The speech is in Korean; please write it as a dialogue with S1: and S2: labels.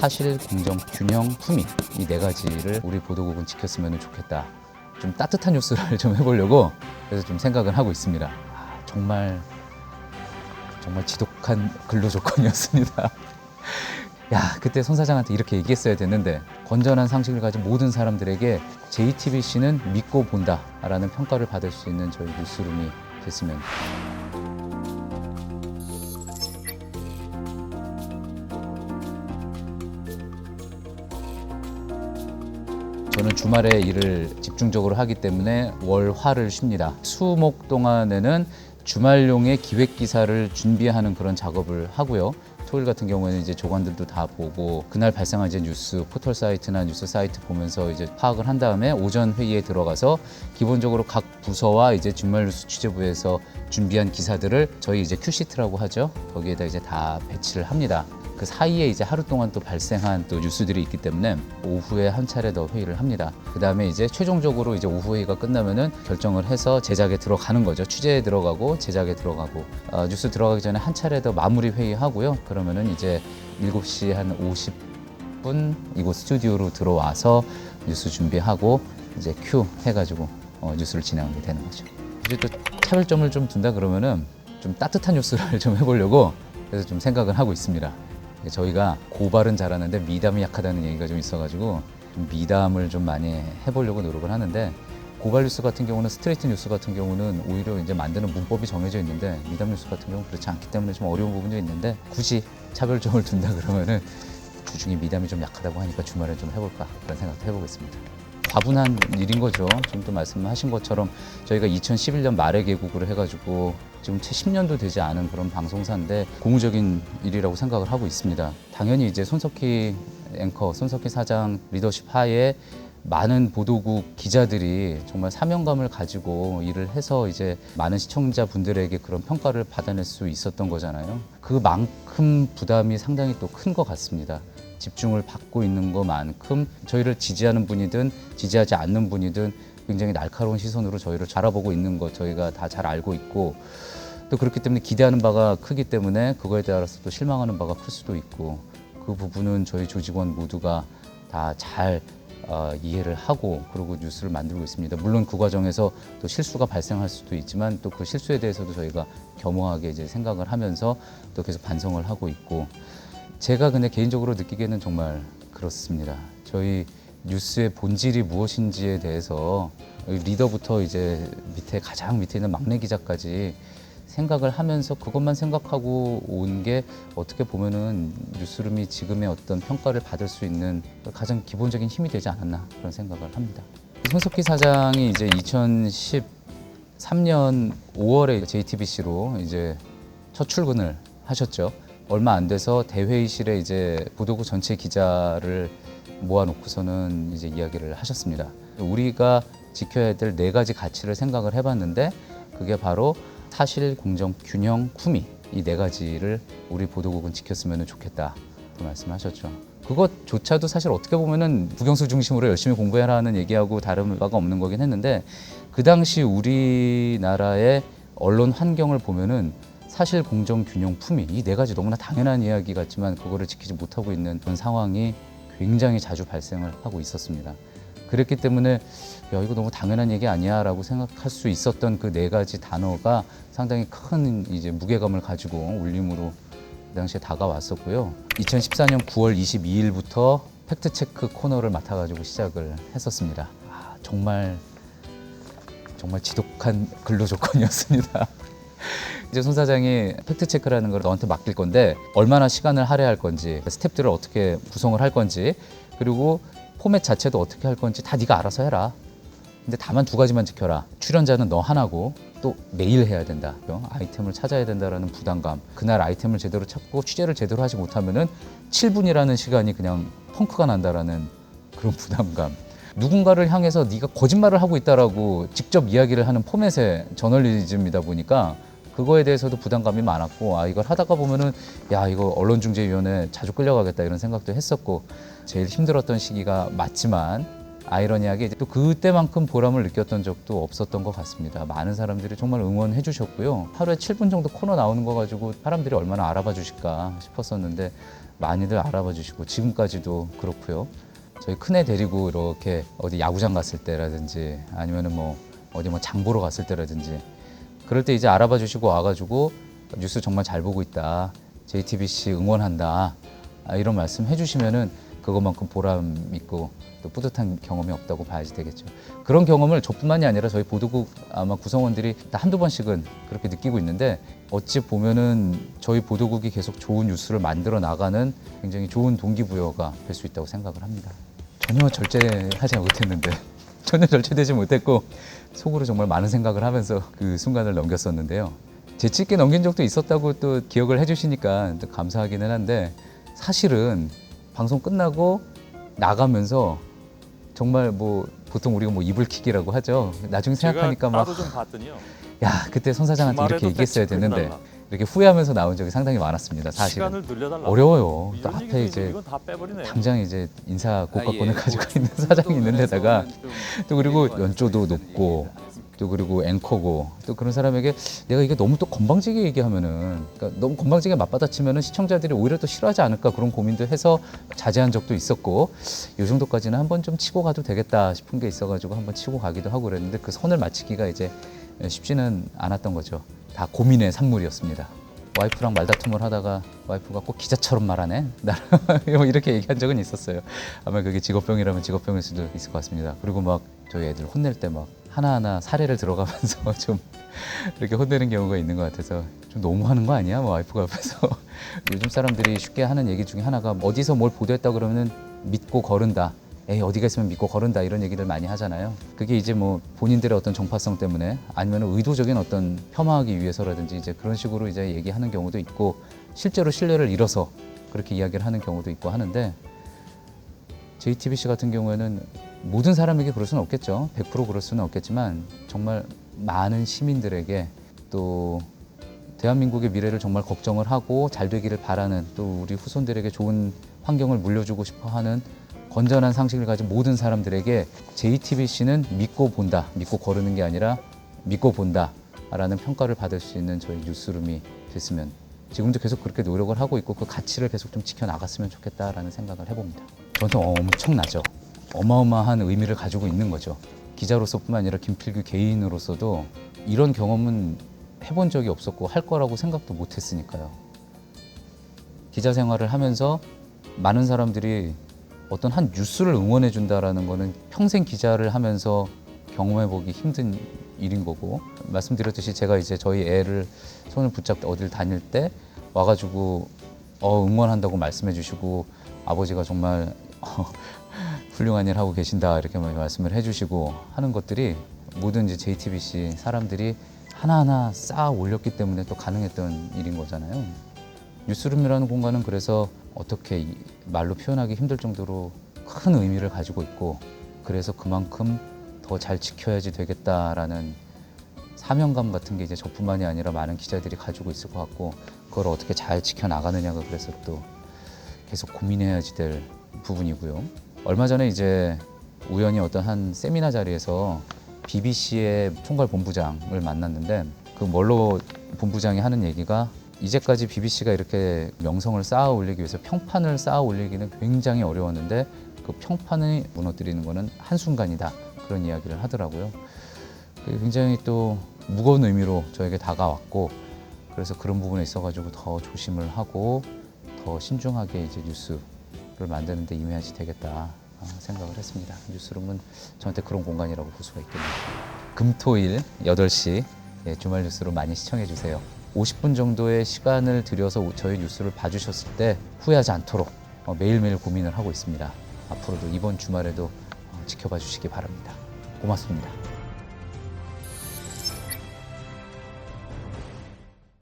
S1: 사실, 공정, 균형, 품위 이 네 가지를 우리 보도국은 지켰으면 좋겠다. 좀 따뜻한 뉴스를 좀 해보려고 그래서 좀 생각을 하고 있습니다. 정말 지독한 근로 조건이었습니다. 야, 그때 손 사장한테 이렇게 얘기했어야 됐는데 건전한 상식을 가진 모든 사람들에게 JTBC는 믿고 본다라는 평가를 받을 수 있는 저희 뉴스룸이 됐으면. 저는 주말에 일을 집중적으로 하기 때문에 월, 화를 쉽니다. 수, 목 동안에는 주말용의 기획 기사를 준비하는 그런 작업을 하고요. 토요일 같은 경우에는 이제 조관들도 다 보고 그날 발생한 이제 뉴스 포털 사이트나 뉴스 사이트 보면서 이제 파악을 한 다음에 오전 회의에 들어가서 기본적으로 각 부서와 이제 주말 뉴스 취재부에서 준비한 기사들을 저희 이제 큐시트라고 하죠. 거기에다 이제 다 배치를 합니다. 그 사이에 이제 하루 동안 또 발생한 또 뉴스들이 있기 때문에 오후에 한 차례 더 회의를 합니다. 그 다음에 이제 최종적으로 이제 오후 회의가 끝나면은 결정을 해서 제작에 들어가는 거죠. 취재에 들어가고 제작에 들어가고 뉴스 들어가기 전에 한 차례 더 마무리 회의하고요. 그러면은 이제 7시 한 50분 이곳 스튜디오로 들어와서 뉴스 준비하고 이제 큐 해가지고 뉴스를 진행하게 되는 거죠. 이제 또 차별점을 좀 둔다 그러면은 좀 따뜻한 뉴스를 좀 해보려고 그래서 좀 생각을 하고 있습니다. 저희가 고발은 잘하는데 미담이 약하다는 얘기가 좀 있어가지고 좀 미담을 좀 많이 해보려고 노력을 하는데 고발 뉴스 같은 경우는 스트레이트 뉴스 같은 경우는 오히려 이제 만드는 문법이 정해져 있는데 미담 뉴스 같은 경우는 그렇지 않기 때문에 좀 어려운 부분도 있는데 굳이 차별점을 둔다 그러면은 주중에 미담이 좀 약하다고 하니까 주말에 좀 해볼까 그런 생각도 해보겠습니다. 과분한 일인 거죠. 지금 또 말씀하신 것처럼 저희가 2011년 말에 개국을 해가지고 지금 채 10년도 되지 않은 그런 방송사인데 고무적인 일이라고 생각을 하고 있습니다. 당연히 이제 손석희 앵커, 손석희 사장 리더십 하에 많은 보도국 기자들이 정말 사명감을 가지고 일을 해서 이제 많은 시청자분들에게 그런 평가를 받아낼 수 있었던 거잖아요. 그만큼 부담이 상당히 또 큰 것 같습니다. 집중을 받고 있는 것만큼 저희를 지지하는 분이든 지지하지 않는 분이든 굉장히 날카로운 시선으로 저희를 바라보고 있는 것 저희가 다 잘 알고 있고 또 그렇기 때문에 기대하는 바가 크기 때문에 그거에 따라서 또 실망하는 바가 클 수도 있고 그 부분은 저희 조직원 모두가 다 잘 이해를 하고 그리고 뉴스를 만들고 있습니다. 물론 그 과정에서 또 실수가 발생할 수도 있지만 또 그 실수에 대해서도 저희가 겸허하게 이제 생각을 하면서 또 계속 반성을 하고 있고 제가 근데 개인적으로 느끼기에는 정말 그렇습니다. 저희 뉴스의 본질이 무엇인지에 대해서 리더부터 이제 가장 밑에 있는 막내 기자까지 생각을 하면서 그것만 생각하고 온 게 어떻게 보면은 뉴스룸이 지금의 어떤 평가를 받을 수 있는 가장 기본적인 힘이 되지 않았나 그런 생각을 합니다. 손석희 사장이 이제 2013년 5월에 JTBC로 이제 첫 출근을 하셨죠. 얼마 안 돼서 대회의실에 이제 보도국 전체 기자를 모아놓고서는 이제 이야기를 하셨습니다. 우리가 지켜야 될 네 가지 가치를 생각을 해봤는데 그게 바로 사실, 공정, 균형, 품위 이 네 가지를 우리 보도국은 지켰으면 좋겠다 그 말씀하셨죠. 그것조차도 사실 어떻게 보면은 국영수 중심으로 열심히 공부해라는 얘기하고 다른 바가 없는 거긴 했는데 그 당시 우리나라의 언론 환경을 보면은 사실, 공정, 균형, 품위 이 네 가지 너무나 당연한 이야기 같지만 그거를 지키지 못하고 있는 그런 상황이 굉장히 자주 발생을 하고 있었습니다. 그랬기 때문에 야 이거 너무 당연한 얘기 아니야 라고 생각할 수 있었던 그 네 가지 단어가 상당히 큰 이제 무게감을 가지고 울림으로 그 당시에 다가왔었고요. 2014년 9월 22일부터 팩트체크 코너를 맡아가지고 시작을 했었습니다. 정말 지독한 근로 조건이었습니다. 이제 손 사장이 팩트체크라는 걸 너한테 맡길 건데 얼마나 시간을 할애할 건지 스태프들을 어떻게 구성을 할 건지 그리고 포맷 자체도 어떻게 할 건지 다 네가 알아서 해라. 근데 다만 두 가지만 지켜라. 출연자는 너 하나고 또 매일 해야 된다. 아이템을 찾아야 된다라는 부담감. 그날 아이템을 제대로 찾고 취재를 제대로 하지 못하면은 7분이라는 시간이 그냥 펑크가 난다라는 그런 부담감. 누군가를 향해서 네가 거짓말을 하고 있다라고 직접 이야기를 하는 포맷의 저널리즘이다 보니까 그거에 대해서도 부담감이 많았고 이걸 하다가 보면은 야 이거 언론중재위원회 자주 끌려가겠다 이런 생각도 했었고 제일 힘들었던 시기가 맞지만 아이러니하게 또 그때만큼 보람을 느꼈던 적도 없었던 것 같습니다. 많은 사람들이 정말 응원해 주셨고요. 하루에 7분 정도 코너 나오는 거 가지고 사람들이 얼마나 알아봐 주실까 싶었었는데 많이들 알아봐 주시고 지금까지도 그렇고요. 저희 큰애 데리고 이렇게 어디 야구장 갔을 때라든지 아니면은 뭐 어디 뭐 장 보러 갔을 때라든지 그럴 때 이제 알아봐 주시고 와가지고 뉴스 정말 잘 보고 있다. JTBC 응원한다. 이런 말씀 해주시면은 그것만큼 보람 있고 또 뿌듯한 경험이 없다고 봐야지 되겠죠. 그런 경험을 저뿐만이 아니라 저희 보도국 아마 구성원들이 다 한두 번씩은 그렇게 느끼고 있는데 어찌 보면은 저희 보도국이 계속 좋은 뉴스를 만들어 나가는 굉장히 좋은 동기부여가 될 수 있다고 생각을 합니다. 전혀 절제하지 못했는데 전혀 절제되지 못했고 속으로 정말 많은 생각을 하면서 그 순간을 넘겼었는데요. 재치 있게 넘긴 적도 있었다고 또 기억을 해주시니까 또 감사하기는 한데 사실은 방송 끝나고 나가면서 정말 뭐 보통 우리가 뭐 이불킥이라고 하죠. 나중에 생각하니까 막
S2: 나도 좀 봤더니요.
S1: 야 그때 손 사장한테 이렇게 얘기했어야 됐는데 이렇게 후회하면서 나온 적이 상당히 많았습니다. 사실은
S2: 시간을 늘려달라.
S1: 어려워요. 또
S2: 이런
S1: 앞에
S2: 얘기도
S1: 이제
S2: 이건 다 빼버리네.
S1: 당장 이제 인사 고과권을 가지고 있는 사장이 있는 데다가 또 그리고 연조도 높고 또 그리고 앵커고 또 그런 사람에게 내가 이게 너무 또 건방지게 얘기하면은 그러니까 너무 건방지게 맞받아치면은 시청자들이 오히려 또 싫어하지 않을까 그런 고민도 해서 자제한 적도 있었고 이 정도까지는 한번 좀 치고 가도 되겠다 싶은 게 있어가지고 한번 치고 가기도 하고 그랬는데 그 선을 맞추기가 이제 쉽지는 않았던 거죠. 다 고민의 산물이었습니다. 와이프랑 말다툼을 하다가 와이프가 꼭 기자처럼 말하네 나랑 이렇게 얘기한 적은 있었어요. 아마 그게 직업병이라면 직업병일 수도 있을 것 같습니다. 그리고 막 저희 애들 혼낼 때 막 하나하나 사례를 들어가면서 좀 이렇게 혼내는 경우가 있는 것 같아서 좀 너무하는 거 아니야? 뭐 와이프가 옆에서 요즘 사람들이 쉽게 하는 얘기 중에 하나가 어디서 뭘 보도했다 그러면은 믿고 거른다. 에이 어디가 있으면 믿고 거른다 이런 얘기를 많이 하잖아요. 그게 이제 뭐 본인들의 어떤 정파성 때문에 아니면 의도적인 어떤 폄하하기 위해서라든지 이제 그런 식으로 이제 얘기하는 경우도 있고 실제로 신뢰를 잃어서 그렇게 이야기를 하는 경우도 있고 하는데 JTBC 같은 경우에는 모든 사람에게 그럴 수는 없겠죠. 100% 그럴 수는 없겠지만 정말 많은 시민들에게 또 대한민국의 미래를 정말 걱정을 하고 잘 되기를 바라는 또 우리 후손들에게 좋은 환경을 물려주고 싶어 하는 건전한 상식을 가진 모든 사람들에게 JTBC는 믿고 본다, 믿고 거르는 게 아니라 믿고 본다 라는 평가를 받을 수 있는 저희 뉴스룸이 됐으면 지금도 계속 그렇게 노력을 하고 있고 그 가치를 계속 좀 지켜나갔으면 좋겠다라는 생각을 해봅니다. 저한테 엄청나죠. 어마어마한 의미를 가지고 있는 거죠. 기자로서뿐만 아니라 김필규 개인으로서도 이런 경험은 해본 적이 없었고 할 거라고 생각도 못 했으니까요. 기자 생활을 하면서 많은 사람들이 어떤 한 뉴스를 응원해 준다라는 거는 평생 기자를 하면서 경험해 보기 힘든 일인 거고 말씀드렸듯이 제가 이제 저희 애를 손을 붙잡고 어딜 다닐 때 와가지고 응원한다고 말씀해 주시고 아버지가 정말 훌륭한 일 하고 계신다 이렇게 말씀을 해주시고 하는 것들이 모든 이제 JTBC 사람들이 하나하나 쌓아 올렸기 때문에 또 가능했던 일인 거잖아요. 뉴스룸이라는 공간은 그래서 어떻게 말로 표현하기 힘들 정도로 큰 의미를 가지고 있고 그래서 그만큼 더 잘 지켜야지 되겠다라는 사명감 같은 게 이제 저뿐만이 아니라 많은 기자들이 가지고 있을 것 같고 그걸 어떻게 잘 지켜나가느냐가 그래서 또 계속 고민해야지 될 부분이고요. 얼마 전에 이제 우연히 어떤 한 세미나 자리에서 BBC의 총괄본부장을 만났는데 그 뭘로 본부장이 하는 얘기가 이제까지 BBC가 이렇게 명성을 쌓아 올리기 위해서 평판을 쌓아 올리기는 굉장히 어려웠는데 그 평판을 무너뜨리는 거는 한순간이다. 그런 이야기를 하더라고요. 굉장히 또 무거운 의미로 저에게 다가왔고 그래서 그런 부분에 있어가지고 더 조심을 하고 더 신중하게 이제 뉴스를 만드는 데 임해야지 되겠다 생각을 했습니다. 뉴스룸은 저한테 그런 공간이라고 볼 수가 있겠네요. 금토일 8시 주말 뉴스룸 많이 시청해 주세요. 50분 정도의 시간을 들여서 저희 뉴스를 봐주셨을 때 후회하지 않도록 매일매일 고민을 하고 있습니다. 앞으로도 이번 주말에도 지켜봐 주시기 바랍니다. 고맙습니다.